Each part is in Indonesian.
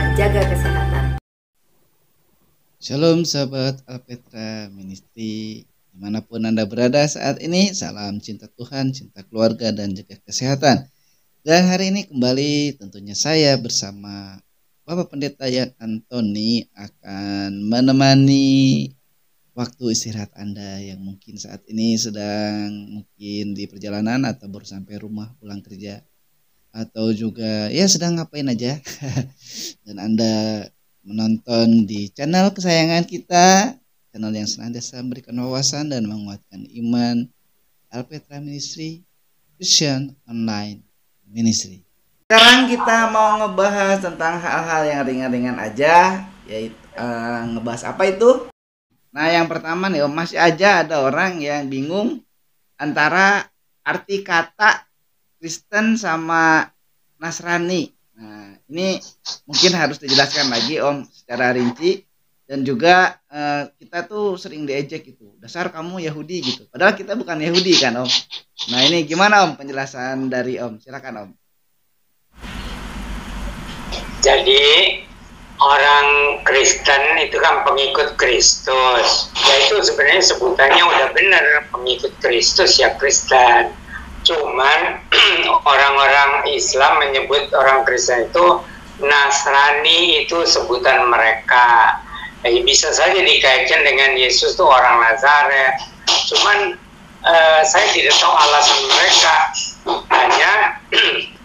dan jaga kesehatan. Shalom sahabat Alpetra Ministry, dimanapun Anda berada saat ini, salam cinta Tuhan, cinta keluarga, dan jaga kesehatan. Dan hari ini kembali tentunya saya bersama Bapak Pendeta Yan Antoni akan menemani waktu istirahat Anda yang mungkin saat ini sedang mungkin di perjalanan atau baru sampai rumah pulang kerja, atau juga ya sedang ngapain aja dan Anda menonton di channel kesayangan kita, channel yang senantiasa memberikan wawasan dan menguatkan iman, Alpetra Ministry, Christian Online Ministry. Sekarang kita mau ngebahas tentang hal-hal yang ringan-ringan aja, yaitu ngebahas apa itu? Nah, yang pertama nih, masih aja ada orang yang bingung antara arti kata Kristen sama Nasrani. Nah, ini mungkin harus dijelaskan lagi Om secara rinci, dan juga kita tuh sering diejek gitu, dasar kamu Yahudi gitu. Padahal kita bukan Yahudi kan Om. Nah, ini gimana Om penjelasan dari Om? Silakan Om. Jadi orang Kristen itu kan pengikut Kristus. Ya itu sebenarnya sebutannya udah benar, pengikut Kristus ya Kristen. Cuman orang-orang Islam menyebut orang Kristen itu Nasrani, itu sebutan mereka. Bisa saja dikaitkan dengan Yesus itu orang Nazaret. Cuman saya tidak tahu alasan mereka. Hanya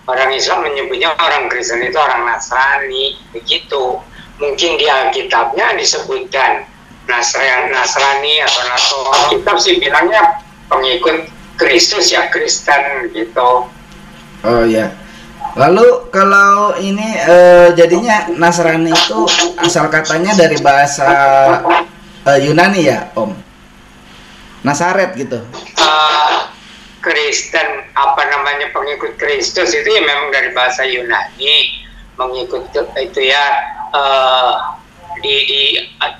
orang Islam menyebutnya orang Kristen itu orang Nasrani, begitu. Mungkin di Alkitabnya disebutkan Nasrani atau Nasrani. Kitab sih bilangnya pengikut Kristus ya Kristen gitu. Oh ya. Lalu kalau ini jadinya Nasrani itu asal katanya dari bahasa Yunani ya Om? Nasaret gitu. Kristen apa namanya pengikut Kristus itu ya memang dari bahasa Yunani, mengikut itu ya di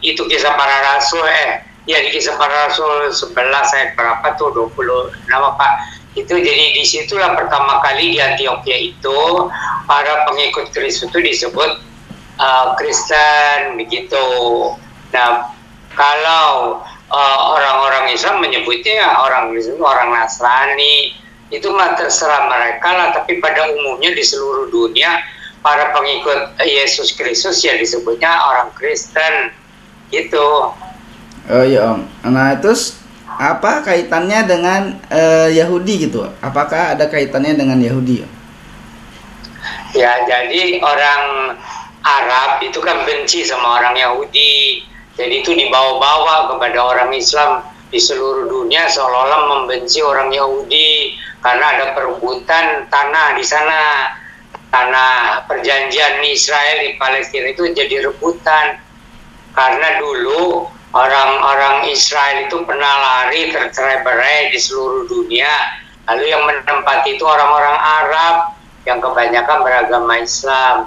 itu kisah para rasul ya di kisah para rasul 11 ayat berapa tuh 26 Pak, itu jadi disitulah pertama kali di Antioquia itu para pengikut Kristus itu disebut Kristen begitu. Nah kalau orang-orang Islam menyebutnya orang Kristen orang Nasrani, itu mah terserah mereka lah, tapi pada umumnya di seluruh dunia para pengikut Yesus Kristus ya disebutnya orang Kristen gitu. Oh iya Om. Nah terus apa kaitannya dengan Yahudi gitu? Apakah ada kaitannya dengan Yahudi? Ya jadi orang Arab itu kan benci sama orang Yahudi. Jadi itu dibawa-bawa kepada orang Islam di seluruh dunia seolah-olah membenci orang Yahudi karena ada perebutan tanah di sana. Tanah perjanjian Israel di Palestina itu jadi rebutan karena dulu orang-orang Israel itu pernah lari tercerai-berai di seluruh dunia. Lalu yang menempati itu orang-orang Arab yang kebanyakan beragama Islam.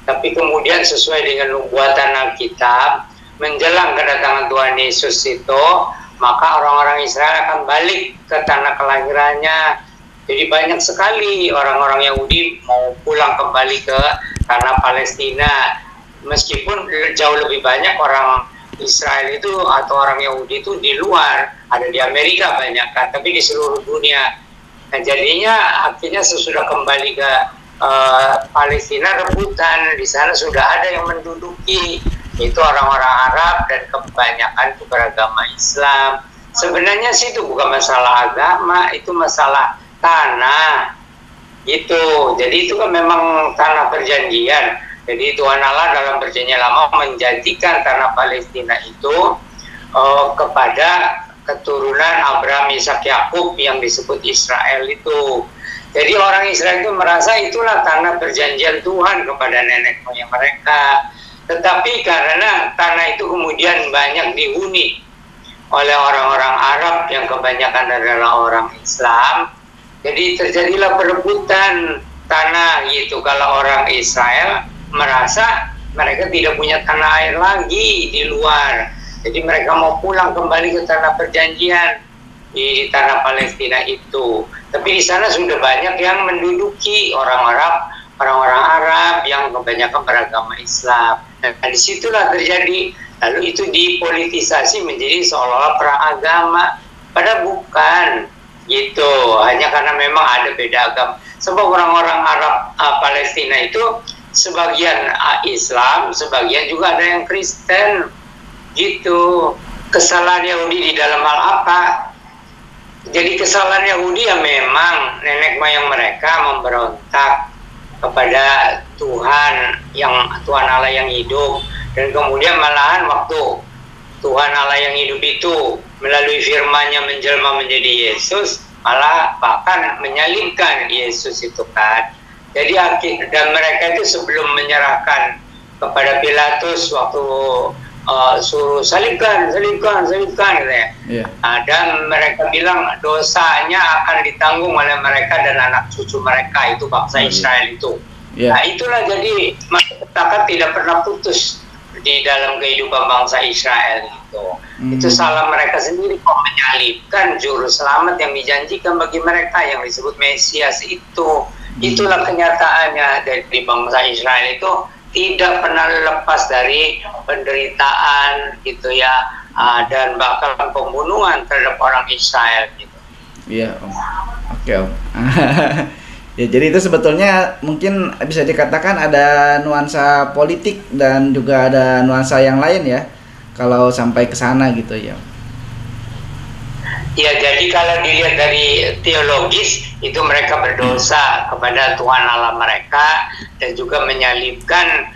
Tapi kemudian sesuai dengan nubuatan Alkitab, menjelang kedatangan Tuhan Yesus itu, maka orang-orang Israel akan balik ke tanah kelahirannya. Jadi banyak sekali orang-orang Yahudi mau pulang kembali ke tanah Palestina. Meskipun jauh lebih banyak orang Israel itu atau orang Yahudi itu di luar, ada di Amerika banyak kan, tapi di seluruh dunia. Nah jadinya akhirnya sesudah kembali ke Palestina rebutan, di sana sudah ada yang menduduki, itu orang-orang Arab dan kebanyakan itu beragama Islam. Sebenarnya sih itu bukan masalah agama, itu masalah tanah gitu. Jadi itu kan memang tanah perjanjian. Jadi Tuhan Allah dalam perjanjian lama menjanjikan tanah Palestina itu kepada keturunan Abraham, Ishak, Yakub yang disebut Israel itu. Jadi orang Israel itu merasa itulah tanah perjanjian Tuhan kepada nenek moyang mereka. Tetapi karena tanah itu kemudian banyak dihuni oleh orang-orang Arab yang kebanyakan adalah orang Islam, jadi terjadilah perebutan tanah gitu. Kalau orang Israel merasa mereka tidak punya tanah air lagi di luar, jadi mereka mau pulang kembali ke tanah perjanjian di tanah Palestina itu. Tapi di sana sudah banyak yang menduduki orang Arab, orang-orang Arab yang kebanyakan beragama Islam. Dan disitulah terjadi, lalu itu dipolitisasi menjadi seolah-olah perang agama, padahal bukan gitu, hanya karena memang ada beda agama. Sebab orang-orang Arab Palestina itu sebagian Islam, sebagian juga ada yang Kristen gitu. Kesalahan Yahudi di dalam hal apa? Jadi kesalahan Yahudi ya memang nenek moyang mereka memberontak kepada Tuhan Allah yang hidup, dan kemudian malahan waktu Tuhan Allah yang hidup itu melalui firman-Nya menjelma menjadi Yesus, malah bahkan menyalibkan Yesus itu kan. Jadi dan mereka itu sebelum menyerahkan kepada Pilatus waktu suruh salibkan gitu ya. Yeah. Dan mereka bilang dosanya akan ditanggung oleh mereka dan anak cucu mereka, itu bangsa Israel itu. Yeah. Nah itulah jadi masyarakat tidak pernah putus di dalam kehidupan bangsa Israel itu. Itu salah mereka sendiri kok menyalibkan juru selamat yang dijanjikan bagi mereka yang disebut Mesias itu. Itulah kenyataannya dari bangsa Israel itu tidak pernah lepas dari penderitaan gitu ya, dan bahkan pembunuhan terhadap orang Israel gitu. Iya Om. Oke Om. Ya jadi itu sebetulnya mungkin bisa dikatakan ada nuansa politik dan juga ada nuansa yang lain ya, kalau sampai ke sana gitu ya. Ya, jadi kalau dilihat dari teologis itu mereka berdosa kepada Tuhan Allah mereka dan juga menyalibkan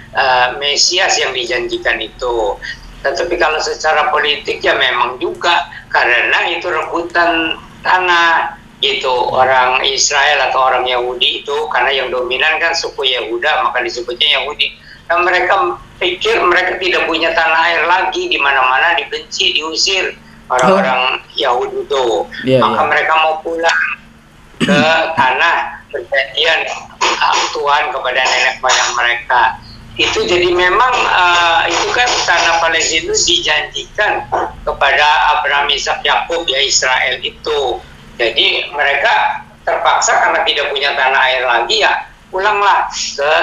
Mesias yang dijanjikan itu. Tetapi kalau secara politik ya memang juga karena itu rebutan tanah gitu, orang Israel atau orang Yahudi itu, karena yang dominan kan suku Yehuda maka disebutnya Yahudi. Dan mereka pikir mereka tidak punya tanah air lagi, di mana-mana dibenci, diusir orang-orang Yahudi itu, maka mereka mau pulang ke tanah perjanjian Tuhan kepada nenek moyang mereka. Itu jadi memang itu kan tanah Palestina dijanjikan kepada Abraham, Ishak, Yakub ya, Israel itu. Jadi mereka terpaksa karena tidak punya tanah air lagi ya pulanglah ke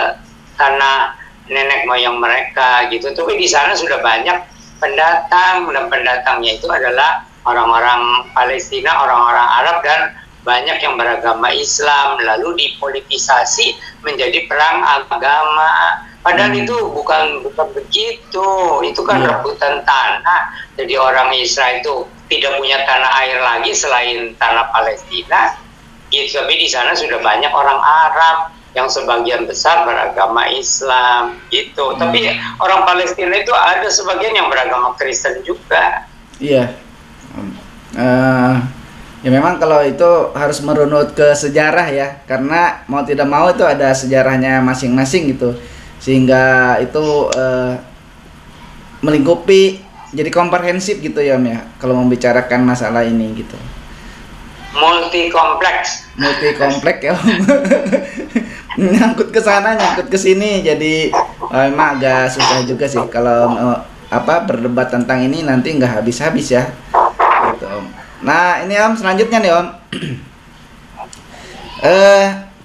tanah nenek moyang mereka gitu. Tapi di sana sudah banyak pendatang, dan pendatangnya itu adalah orang-orang Palestina, orang-orang Arab, dan banyak yang beragama Islam, lalu dipolitisasi menjadi perang agama. Padahal itu bukan begitu, itu kan rebutan tanah. Jadi orang Israel itu tidak punya tanah air lagi selain tanah Palestina gitu. Tapi di sana sudah banyak orang Arab yang sebagian besar beragama Islam gitu. Tapi orang Palestina itu ada sebagian yang beragama Kristen juga. Iya. Ya memang kalau itu harus merunut ke sejarah ya, karena mau tidak mau itu ada sejarahnya masing-masing gitu, sehingga itu melingkupi, jadi komprehensif gitu ya Om ya, kalau membicarakan masalah ini gitu. Multi kompleks ya Om. Nyangkut ke sana, nyangkut ke sini, jadi emang agak susah juga sih kalau berdebat tentang ini, nanti nggak habis-habis ya gitu Om. Nah ini Om, selanjutnya nih Om.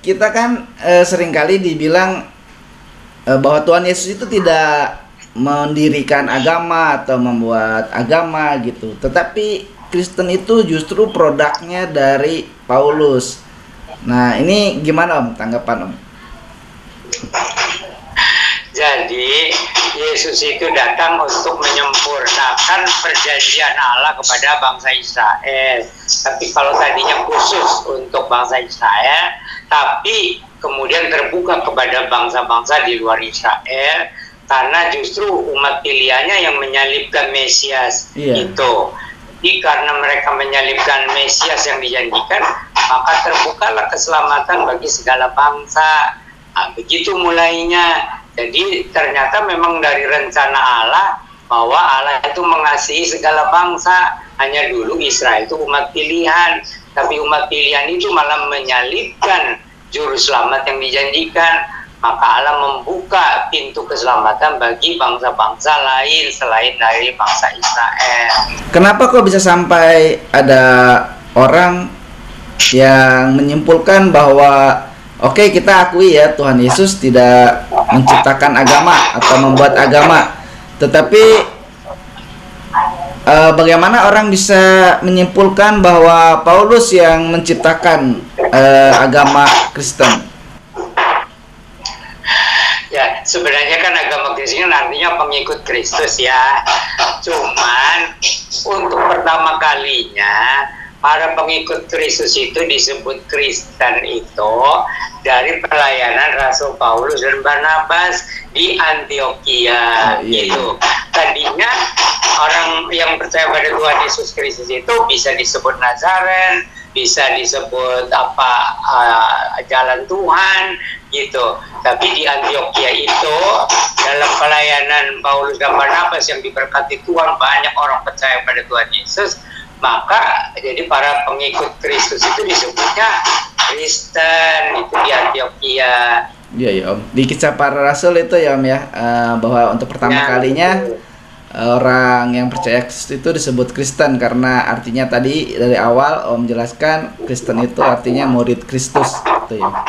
Kita kan seringkali dibilang bahwa Tuhan Yesus itu tidak mendirikan agama atau membuat agama gitu, tetapi Kristen itu justru produknya dari Paulus. Nah ini gimana Om, tanggapan Om? Jadi Yesus itu datang untuk menyempurnakan perjanjian Allah kepada bangsa Israel. Tapi kalau tadinya khusus untuk bangsa Israel, tapi kemudian terbuka kepada bangsa-bangsa di luar Israel, karena justru umat pilihannya yang menyalibkan Mesias itu. Jadi karena mereka menyalibkan Mesias yang dijanjikan, maka terbukalah keselamatan bagi segala bangsa. Begitu mulainya. Jadi ternyata memang dari rencana Allah bahwa Allah itu mengasihi segala bangsa. Hanya dulu Israel itu umat pilihan, tapi umat pilihan itu malah menyalibkan juru selamat yang dijanjikan. Maka Allah membuka pintu keselamatan bagi bangsa-bangsa lain selain dari bangsa Israel. Kenapa kok bisa sampai ada orang yang menyimpulkan bahwa Oke, kita akui ya Tuhan Yesus tidak menciptakan agama atau membuat agama. Tetapi bagaimana orang bisa menyimpulkan bahwa Paulus yang menciptakan agama Kristen? Ya, sebenarnya kan agama Kristen artinya pengikut Kristus ya. Cuman untuk pertama kalinya para pengikut Kristus itu disebut Kristen itu dari pelayanan Rasul Paulus dan Barnabas di Antioquia gitu. Tadinya orang yang percaya pada Tuhan Yesus Kristus itu bisa disebut Nazaren, bisa disebut jalan Tuhan gitu. Tapi di Antioquia itu dalam pelayanan Paulus dan Barnabas yang diberkati Tuhan, banyak orang percaya pada Tuhan Yesus, maka jadi para pengikut Kristus itu disebutnya Kristen itu di Antioquia. Iya ya Om, di Kisah Para Rasul itu ya Om ya, bahwa untuk pertama kalinya orang yang percaya Kristus itu disebut Kristen, karena artinya tadi dari awal Om jelaskan Kristen itu artinya murid Kristus itu ya.